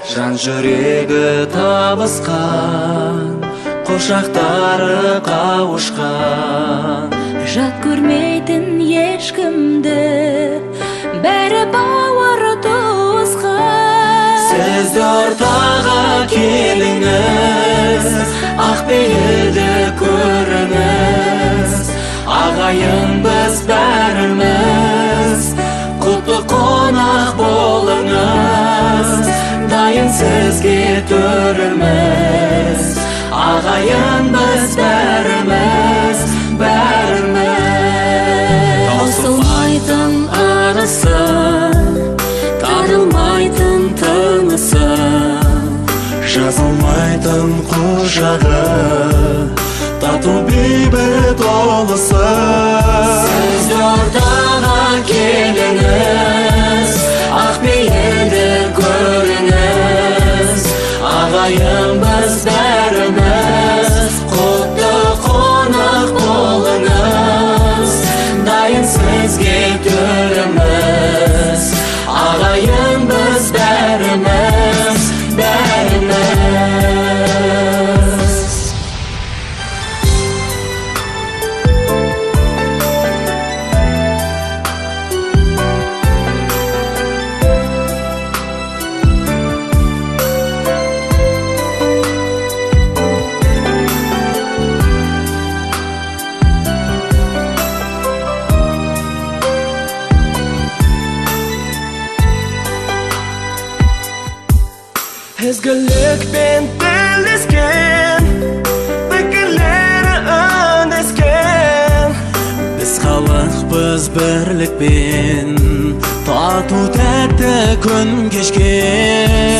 жан жүрегі табысқан, қошақтары қауышқан. Жат көрмейтін ешкімді, бәрі бауыр туысқан. Сіз де ортаға келіңіз, ақпейілді көріңіз. Ағайын біз бәріміз, құтты қонақ болыңыз. Дайын сізге төріміз, ағайын біз бәріміз, бәріміз. Таусылмайтын арысы, тарылмайтын тынысы, жазылмайтын құшағы, тату бейбіт олысы. Сіз де ортаға келіңіз, ақпейілді көріңіз. Ағайын біз бәріміз, құтты қонақ болыңыз. Дайын сізге төріміз, ағайын біз бәріміз, бәріміз. Ізгілікпен тілдескен, пікірлері үндескен. Біз халықпыз бірлікпен, тату тәтті күн кешкен.